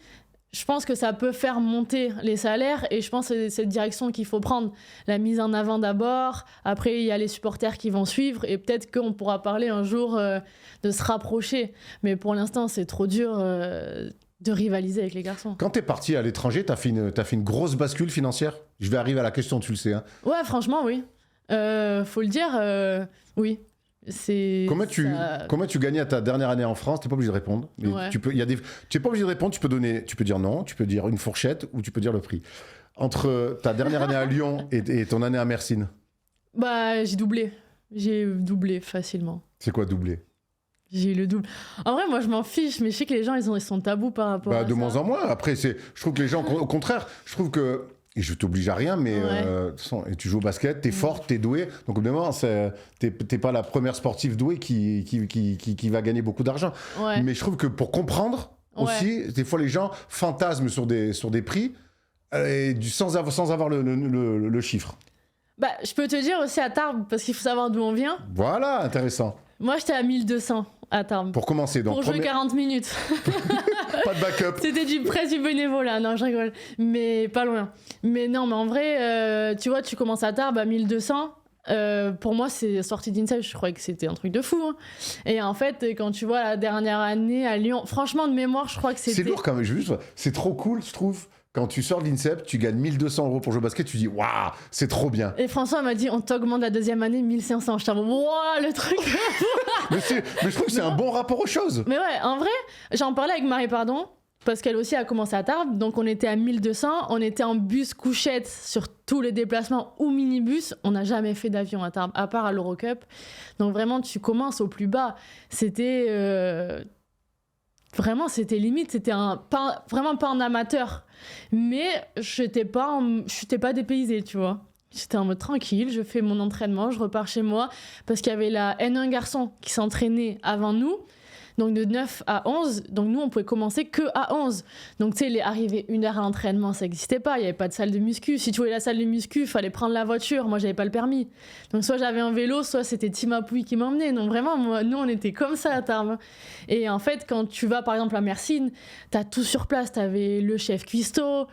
je pense que ça peut faire monter les salaires et je pense que c'est cette direction qu'il faut prendre. La mise en avant d'abord, après il y a les supporters qui vont suivre et peut-être qu'on pourra parler un jour de se rapprocher. Mais pour l'instant, c'est trop dur de rivaliser avec les garçons. Quand t'es parti à l'étranger, t'as fait une grosse bascule financière? Je vais arriver à la question, tu le sais. Hein. Ouais, franchement, oui. Faut le dire, oui. Comment tu gagnais à ta dernière année en France? T'es pas obligé de répondre. Mais ouais. Tu es pas obligé de répondre. Tu peux dire non, tu peux dire une fourchette ou tu peux dire le prix. Entre ta dernière année à Lyon et ton année à Mersin. Bah, j'ai doublé. J'ai doublé facilement. C'est quoi doubler? J'ai eu le double. En vrai, moi, je m'en fiche, mais je sais que les gens, ils sont tabous par rapport à ça. De moins en moins. Après, je trouve que les gens, au contraire, je trouve que... Et je t'oblige à rien, mais tu joues au basket, t'es forte, t'es douée. Donc, évidemment, t'es pas la première sportive douée qui va gagner beaucoup d'argent. Ouais. Mais je trouve que pour comprendre aussi, des fois, les gens fantasment sur des prix sans avoir le chiffre. Bah, je peux te dire aussi à Tarbes, parce qu'il faut savoir d'où on vient. Voilà, intéressant. Moi, j'étais à 1200 à Tarbes. Pour commencer, donc. Pour jouer 40 minutes. Pas de backup. C'était presque du bénévolat, non, je rigole. Mais pas loin. Mais non, mais en vrai, tu vois, tu commences à Tarbes à 1200. Pour moi, c'est sorti d'INSEP, je croyais que c'était un truc de fou. Hein. Et en fait, quand tu vois la dernière année à Lyon, franchement, de mémoire, je crois que c'était... C'est lourd quand même, c'est trop cool, je trouve. Quand tu sors de l'INSEP, tu gagnes 1200 € pour jouer au basket, tu dis waouh, c'est trop bien. Et François m'a dit on t'augmente la deuxième année 1500. Je t'avoue, waouh, le truc. mais je trouve que c'est un bon rapport aux choses. Mais ouais, en vrai, j'en parlais avec Marie Pardon, parce qu'elle aussi a commencé à Tarbes, donc on était à 1200, on était en bus couchette sur tous les déplacements ou minibus, on n'a jamais fait d'avion à Tarbes, à part à l'Eurocup. Donc vraiment, tu commences au plus bas. C'était... Vraiment, c'était limite, c'était vraiment pas un amateur. Mais je n'étais pas dépaysée, tu vois. J'étais en mode tranquille, je fais mon entraînement, je repars chez moi. Parce qu'il y avait la N1 garçon qui s'entraînait avant nous. Donc de 9 à 11, donc nous on pouvait commencer que à 11. Donc tu sais, les arriver 1 heure à l'entraînement, ça n'existait pas, il n'y avait pas de salle de muscu. Si tu voulais la salle de muscu, il fallait prendre la voiture, moi j'avais pas le permis. Donc soit j'avais un vélo, soit c'était Tim Apouille qui m'emmenait. Donc vraiment, nous on était comme ça à Tarbes. Et en fait, quand tu vas par exemple à Mersin, t'as tout sur place, t'avais le chef cuistot,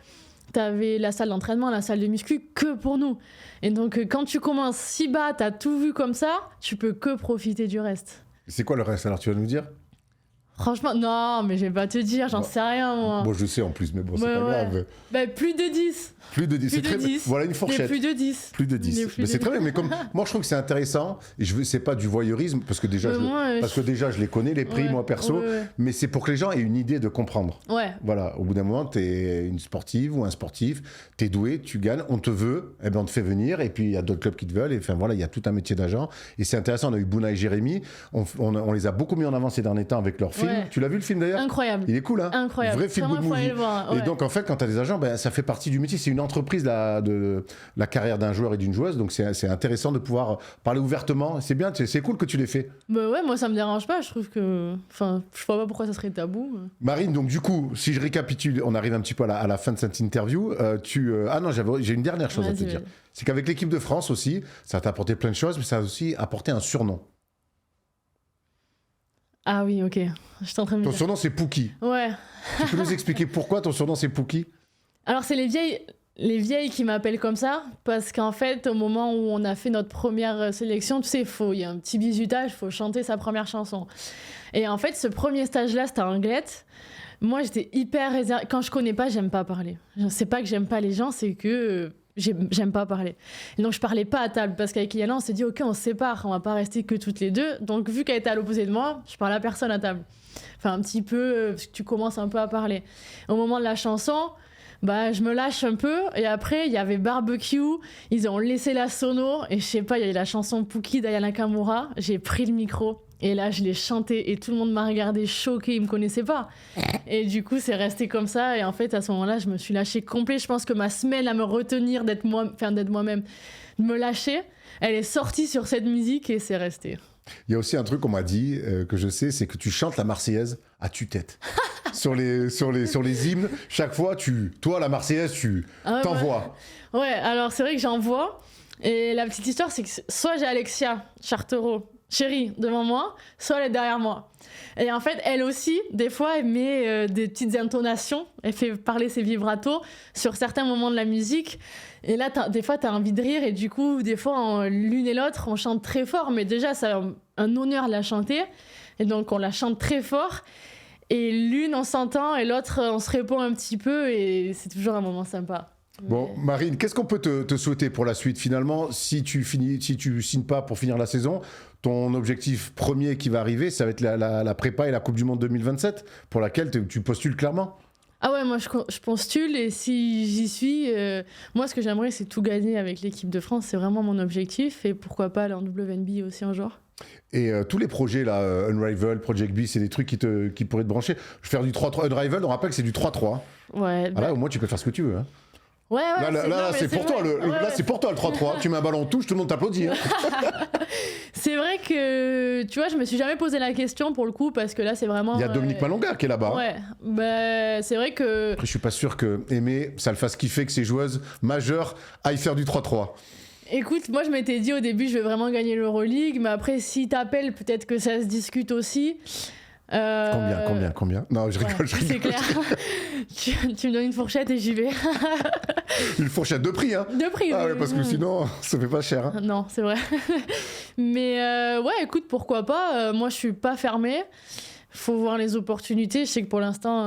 t'avais la salle d'entraînement, la salle de muscu, que pour nous. Et donc quand tu commences si bas, t'as tout vu comme ça, tu peux que profiter du reste. C'est quoi le reste alors, tu vas nous dire? Franchement, non, mais je vais pas te dire, j'en sais rien, moi. Bon, je sais en plus, mais bon, c'est pas grave. Bah, plus de 10. Plus de 10, c'est très bien. Voilà une fourchette. Plus de 10. Plus de 10. Mais c'est très bien, mais comme moi je trouve que c'est intéressant, et c'est pas du voyeurisme, parce que déjà, je les connais, les prix, moi perso, mais c'est pour que les gens aient une idée de comprendre. Ouais. Voilà, au bout d'un moment, t'es une sportive ou un sportif, t'es doué, tu gagnes, on te veut, eh ben on te fait venir, et puis il y a d'autres clubs qui te veulent, et enfin voilà, il y a tout un métier d'agent, et c'est intéressant, on a eu Bouna et Jérémy, on les a beaucoup mis en avant ces derniers temps avec leur film. Ouais. Tu l'as vu le film d'ailleurs? Incroyable. Il est cool, hein? Incroyable. Vrai film good movie. Et donc en fait, quand t'as des agents, ben, ça fait partie du métier, c'est une entreprise de la carrière d'un joueur et d'une joueuse, donc c'est intéressant de pouvoir parler ouvertement, c'est bien, c'est cool que tu l'aies fait. Bah ouais, moi ça me dérange pas, je trouve que... Enfin, je vois pas pourquoi ça serait tabou. Marine, donc du coup, si je récapitule, on arrive un petit peu à la fin de cette interview, ah non, j'ai une dernière chose à te dire. C'est qu'avec l'équipe de France aussi, ça t'a apporté plein de choses, mais ça a aussi apporté un surnom. Ah oui, ok. Je t'en train de Ton surnom, c'est Pouki. Ouais. Tu peux nous expliquer pourquoi ton surnom, c'est Pouki? Alors, c'est les vieilles qui m'appellent comme ça, parce qu'en fait, au moment où on a fait notre première sélection, tu sais, il y a un petit bisutage, il faut chanter sa première chanson. Et en fait, ce premier stage-là, c'était à Anglette. Moi, j'étais hyper réservée. Quand je connais pas, j'aime pas parler. C'est pas que j'aime pas les gens, c'est que... j'aime pas parler. Et donc je parlais pas à table parce qu'avec Yana on s'est dit ok on se sépare, on va pas rester que toutes les deux. Donc vu qu'elle était à l'opposé de moi, je parlais à personne à table. Enfin un petit peu, parce que tu commences un peu à parler. Au moment de la chanson, bah je me lâche un peu et après il y avait barbecue, ils ont laissé la sono et je sais pas, il y avait la chanson Pouki d'Aya Nakamura, j'ai pris le micro. Et là, je l'ai chanté et tout le monde m'a regardé choqué, ils me connaissaient pas. Et du coup, c'est resté comme ça. Et en fait, à ce moment-là, je me suis lâchée complet. Je pense que ma semaine à me retenir d'être moi-même, de me lâcher, elle est sortie sur cette musique et c'est resté. Il y a aussi un truc qu'on m'a dit, que je sais, c'est que tu chantes la Marseillaise à tue-tête. sur les hymnes, chaque fois, toi, la Marseillaise, tu t'envoies. Ouais, alors c'est vrai que j'envoie. Et la petite histoire, c'est que soit j'ai Alexia Chartereau, chérie, devant moi, soit elle est derrière moi. Et en fait, elle aussi, des fois, elle met des petites intonations, elle fait parler ses vibratos sur certains moments de la musique. Et là, des fois, t'as envie de rire, et du coup, des fois, l'une et l'autre, on chante très fort, mais déjà, c'est un honneur de la chanter. Et donc, on la chante très fort. Et l'une, on s'entend, et l'autre, on se répond un petit peu, et c'est toujours un moment sympa. Bon, Marine, qu'est-ce qu'on peut te souhaiter pour la suite? Finalement, si tu signes pas pour finir la saison, ton objectif premier qui va arriver, ça va être la prépa et la Coupe du Monde 2027, pour laquelle tu postules clairement? Ah ouais, moi je postule, et si j'y suis, moi ce que j'aimerais c'est tout gagner avec l'équipe de France, c'est vraiment mon objectif, et pourquoi pas aller en WNBA aussi un jour. Et tous les projets là, Unrivaled, Project B, c'est des trucs qui pourraient te brancher. Je vais faire du 3-3. Unrivaled, on rappelle que c'est du 3-3. Ouais. Ah là, au moins tu peux faire ce que tu veux. Hein. Ouais, là, c'est pour toi. C'est pour toi le 3-3. Tu mets un ballon en touche, tout le monde t'applaudit. Hein. C'est vrai que, tu vois, je me suis jamais posé la question pour le coup, parce que là, c'est vraiment... Il y a Dominique Malonga qui est là-bas. Ouais, bah, c'est vrai que... Après, je suis pas sûr que Aimé, ça le fasse kiffer que ces joueuses majeures aillent faire du 3-3. Écoute, moi, je m'étais dit au début, je vais vraiment gagner l'Euroleague, mais après, si t'appelles, peut-être que ça se discute aussi. Combien? Non, je rigole. C'est clair. tu me donnes une fourchette et j'y vais. Une fourchette de prix, hein? De prix, ouais, parce que sinon, ça fait pas cher. Hein. Non, c'est vrai. Mais ouais, écoute, pourquoi pas. Moi, je suis pas fermée. Faut voir les opportunités. Je sais que pour l'instant,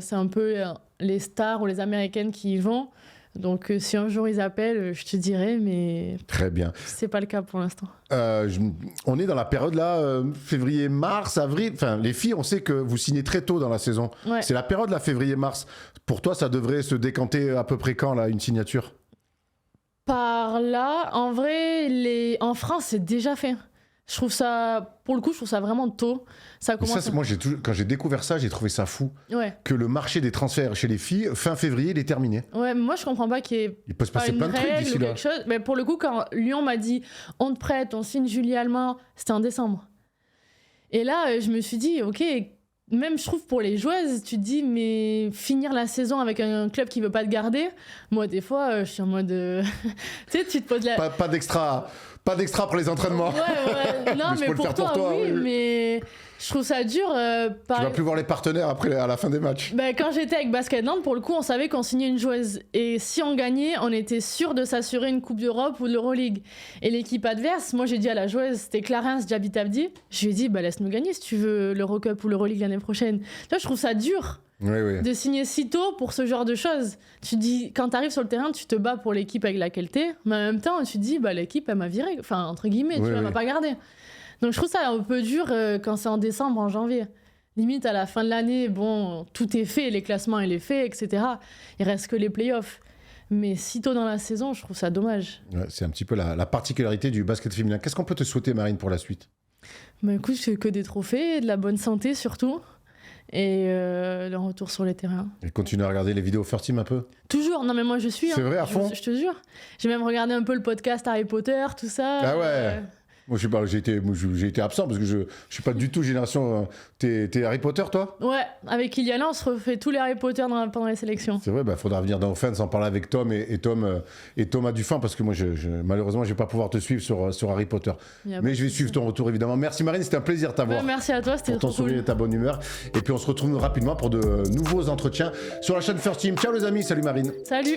c'est un peu les stars ou les Américaines qui y vont. Donc, si un jour ils appellent, je te dirai, mais... Très bien. C'est pas le cas pour l'instant. On est dans la période là, février, mars, avril. Enfin, les filles, on sait que vous signez très tôt dans la saison. Ouais. C'est la période là, février-mars. Pour toi, ça devrait se décanter à peu près quand, là, une signature? Par là, en vrai, en France, c'est déjà fait. Je trouve ça, pour le coup, je trouve ça vraiment tôt. Ça commence. Moi, quand j'ai découvert ça, j'ai trouvé ça fou. Ouais. Que le marché des transferts chez les filles, fin février, il est terminé. Ouais, moi, je comprends pas il peut se passer plein de trucs d'ici là. Mais pour le coup, quand Lyon m'a dit on te prête, on signe Julie Allemand, c'était en décembre. Et là, je me suis dit, ok, même je trouve pour les joueuses, tu te dis, mais finir la saison avec un club qui veut pas te garder, moi, des fois, je suis en mode. Tu sais, tu te poses la. Pas d'extra pour les entraînements. Ouais. Non, mais pour toi, oui, mais je trouve ça dur. Tu vas plus voir les partenaires après, à la fin des matchs. Bah, quand j'étais avec Basket Nantes, pour le coup, on savait qu'on signait une joueuse. Et si on gagnait, on était sûr de s'assurer une Coupe d'Europe ou de l'Euroleague. Et l'équipe adverse, moi j'ai dit à la joueuse, c'était Clarence Diaby Tabdi, je lui ai dit, bah laisse-nous gagner si tu veux l'Eurocup ou l'Euroleague l'année prochaine. Tu vois, je trouve ça dur. Oui. De signer si tôt pour ce genre de choses. Tu dis, quand tu arrives sur le terrain, tu te bats pour l'équipe avec laquelle t'es, mais en même temps, tu te dis, bah, l'équipe, elle m'a viré, enfin, entre guillemets, elle m'a pas gardé. Donc, je trouve ça un peu dur quand c'est en décembre, en janvier. Limite, à la fin de l'année, bon, tout est fait, les classements, il est fait, etc. Il reste que les playoffs. Mais si tôt dans la saison, je trouve ça dommage. Ouais, c'est un petit peu la particularité du basket féminin. Qu'est-ce qu'on peut te souhaiter, Marine, pour la suite ? Bah, écoute, je fais que des trophées, de la bonne santé surtout. Et le retour sur les terrains. Et continue à regarder les vidéos First Team un peu ? Toujours, non mais moi je suis. C'est vrai, à fond ? Je te jure. J'ai même regardé un peu le podcast Harry Potter, tout ça. Ah ouais. Moi, je sais pas, j'ai été absent parce que je suis pas du tout génération. T'es Harry Potter, toi ? Ouais, avec Kylian, on se refait tous les Harry Potter pendant les sélections. C'est vrai, faudra venir dans Offense en parler avec Tom et Thomas Dufin parce que moi, malheureusement, je vais pas pouvoir te suivre sur Harry Potter. Mais je vais suivre ton retour, évidemment. Merci Marine, c'était un plaisir de t'avoir. Ouais, merci à toi, c'était trop cool. Pour ton sourire et ta bonne humeur. Et puis, on se retrouve rapidement pour de nouveaux entretiens sur la chaîne First Team. Ciao les amis, salut Marine. Salut.